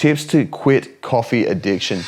tips to quit coffee addiction.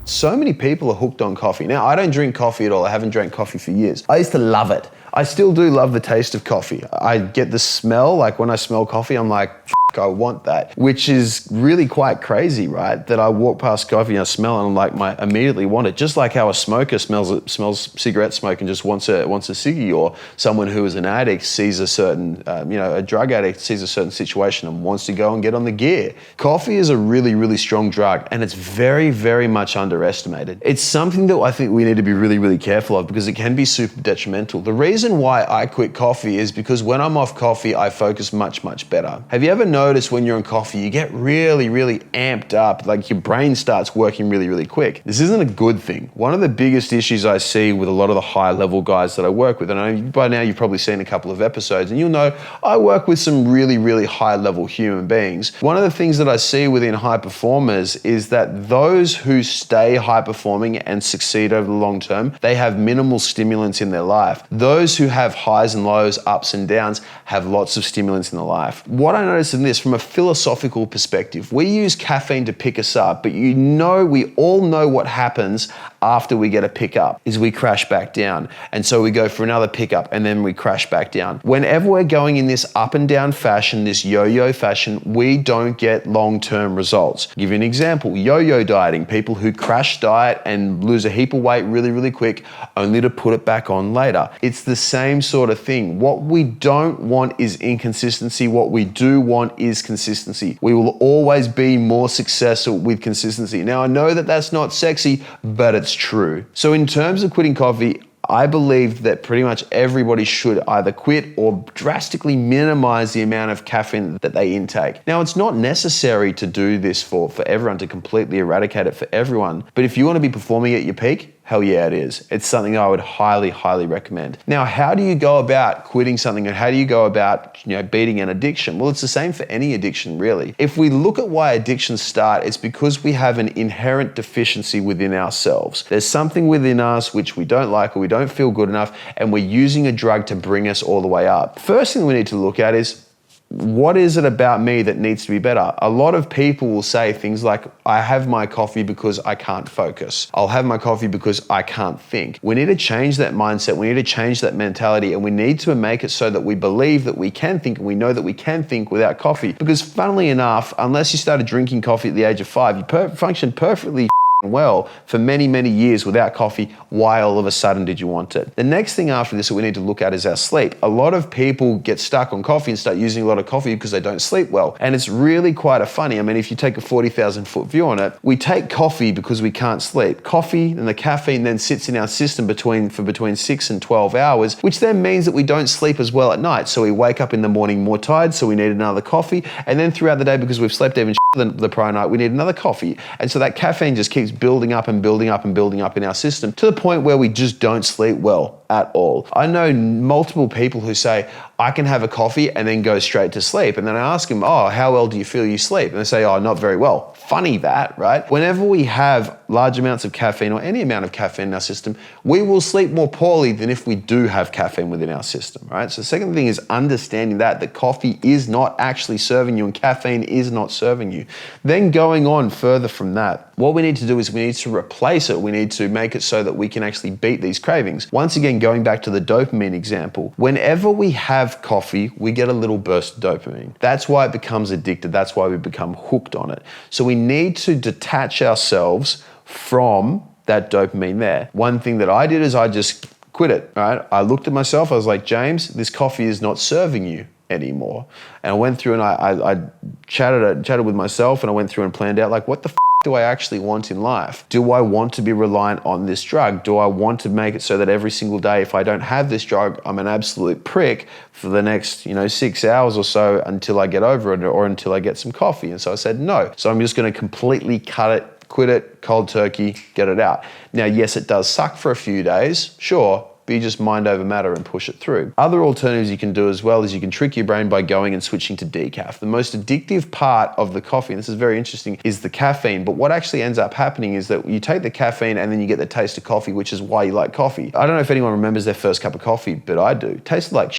So many people are hooked on coffee. Now, I don't drink coffee at all. I haven't drank coffee for years. I used to love it. I still do love the taste of coffee. I get the smell, like when I smell coffee, I'm like, I want that, which is really quite crazy, right? That I walk past coffee and I smell it and I'm like, I immediately want it. Just like how a smoker smells cigarette smoke and just wants a ciggy, or someone who is an addict sees a certain, a drug addict sees a certain situation and wants to go and get on the gear. Coffee is a really, really strong drug, and it's very, very much underestimated. It's something that I think we need to be really, really careful of because it can be super detrimental. The reason why I quit coffee is because when I'm off coffee, I focus much, much better. Have you ever noticed when you're on coffee, you get really, really amped up, like your brain starts working really, really quick? This isn't a good thing. One of the biggest issues I see with a lot of the high level guys that I work with, and I know by now you've probably seen a couple of episodes and you'll know I work with some really, really high level human beings. One of the things that I see within high performers is that those who stay high performing and succeed over the long term, they have minimal stimulants in their life. Those who have highs and lows, ups and downs, have lots of stimulants in their life. What I noticed in this, from a philosophical perspective, we use caffeine to pick us up, but we all know what happens after we get a pickup is we crash back down. And so we go for another pickup and then we crash back down. Whenever we're going in this up and down fashion, this yo-yo fashion, we don't get long-term results. I'll give you an example, yo-yo dieting, people who crash diet and lose a heap of weight really, really quick, only to put it back on later. It's the same sort of thing. What we don't want is inconsistency. What we do want is consistency. We will always be more successful with consistency. Now, I know that that's not sexy, but it's true. So in terms of quitting coffee, I believe that pretty much everybody should either quit or drastically minimize the amount of caffeine that they intake. Now, it's not necessary to do this for everyone, to completely eradicate it for everyone. But if you want to be performing at your peak, hell yeah, it is. It's something I would highly, highly recommend. Now, how do you go about quitting something, and how do you go about, beating an addiction? Well, it's the same for any addiction, really. If we look at why addictions start, it's because we have an inherent deficiency within ourselves. There's something within us which we don't like or we don't feel good enough, and we're using a drug to bring us all the way up. First thing we need to look at is, what is it about me that needs to be better? A lot of people will say things like, I have my coffee because I can't focus. I'll have my coffee because I can't think. We need to change that mindset. We need to change that mentality, and we need to make it so that we believe that we can think, and we know that we can think without coffee. Because funnily enough, unless you started drinking coffee at the age of 5, you functioned perfectly well for many, many years without coffee. Why all of a sudden did you want it? The next thing after this that we need to look at is our sleep. A lot of people get stuck on coffee and start using a lot of coffee because they don't sleep well. And it's really quite funny. I mean, if you take a 40,000 foot view on it, we take coffee because we can't sleep. Coffee and the caffeine then sits in our system for between 6 and 12 hours, which then means that we don't sleep as well at night. So we wake up in the morning more tired, so we need another coffee. And then throughout the day, because we've slept even the prior night, we need another coffee. And so that caffeine just keeps building up and building up and building up in our system to the point where we just don't sleep well at all. I know multiple people who say, I can have a coffee and then go straight to sleep. And then I ask them, how well do you feel you sleep? And they say, not very well. Funny that, right? Whenever we have large amounts of caffeine or any amount of caffeine in our system, we will sleep more poorly than if we do have caffeine within our system, right? So the second thing is understanding that coffee is not actually serving you and caffeine is not serving you. Then going on further from that, what we need to do is we need to replace it. We need to make it so that we can actually beat these cravings. Once again, going back to the dopamine example, whenever we have coffee, we get a little burst of dopamine. That's why it becomes addicted. That's why we become hooked on it. So we need to detach ourselves from that dopamine there. One thing that I did is I just quit it, right? I looked at myself, I was like, James, this coffee is not serving you anymore. And I went through and I chatted with myself, and I went through and planned out, like, what the do I actually want in life? Do I want to be reliant on this drug? Do I want to make it so that every single day, if I don't have this drug, I'm an absolute prick for the next, 6 hours or so until I get over it or until I get some coffee? And so I said no. So I'm just going to completely cut it, quit it, cold turkey, get it out. Now, yes, it does suck for a few days, sure, but you just mind over matter and push it through. Other alternatives you can do as well is you can trick your brain by going and switching to decaf. The most addictive part of the coffee, and this is very interesting, is the caffeine. But what actually ends up happening is that you take the caffeine and then you get the taste of coffee, which is why you like coffee. I don't know if anyone remembers their first cup of coffee, but I do. It tasted like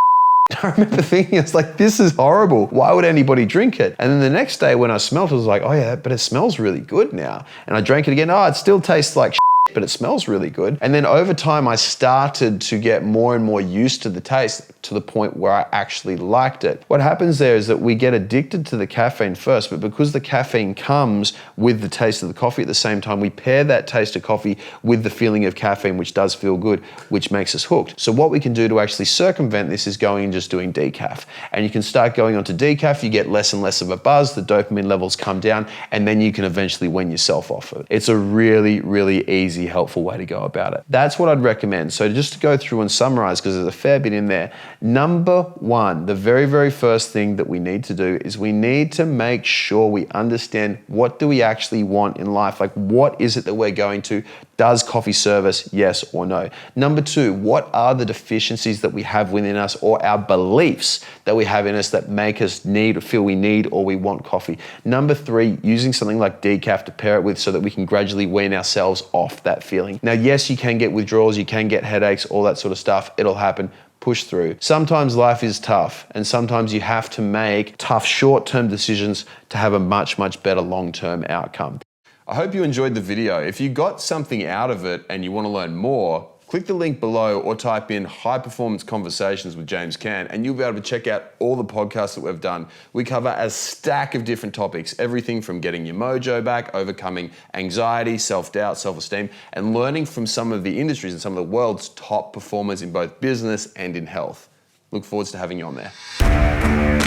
I remember thinking, it's like, this is horrible. Why would anybody drink it? And then the next day when I smelled it, I was like, oh yeah, but it smells really good now. And I drank it again. Oh, it still tastes like but it smells really good. And then over time, I started to get more and more used to the taste to the point where I actually liked it. What happens there is that we get addicted to the caffeine first, but because the caffeine comes with the taste of the coffee at the same time, we pair that taste of coffee with the feeling of caffeine, which does feel good, which makes us hooked. So what we can do to actually circumvent this is going and just doing decaf. And you can start going on to decaf, you get less and less of a buzz, the dopamine levels come down, and then you can eventually wean yourself off it. It's a really, really easy, helpful way to go about it. That's what I'd recommend. So just to go through and summarize, because there's a fair bit in there. Number one, the very, very first thing that we need to do is we need to make sure we understand, what do we actually want in life? Like, what is it that we're going to? Does coffee serve us? Yes or no? Number two, what are the deficiencies that we have within us, or our beliefs that we have in us that make us feel we need or we want coffee? Number three, using something like decaf to pair it with so that we can gradually wean ourselves off that feeling. Now, yes, you can get withdrawals, you can get headaches, all that sort of stuff. It'll happen. Push through. Sometimes life is tough, and sometimes you have to make tough short-term decisions to have a much, much better long-term outcome. I hope you enjoyed the video. If you got something out of it and you want to learn more, click the link below or type in High Performance Conversations with James Cant, and you'll be able to check out all the podcasts that we've done. We cover a stack of different topics, everything from getting your mojo back, overcoming anxiety, self-doubt, self-esteem, and learning from some of the industries and some of the world's top performers in both business and in health. Look forward to having you on there.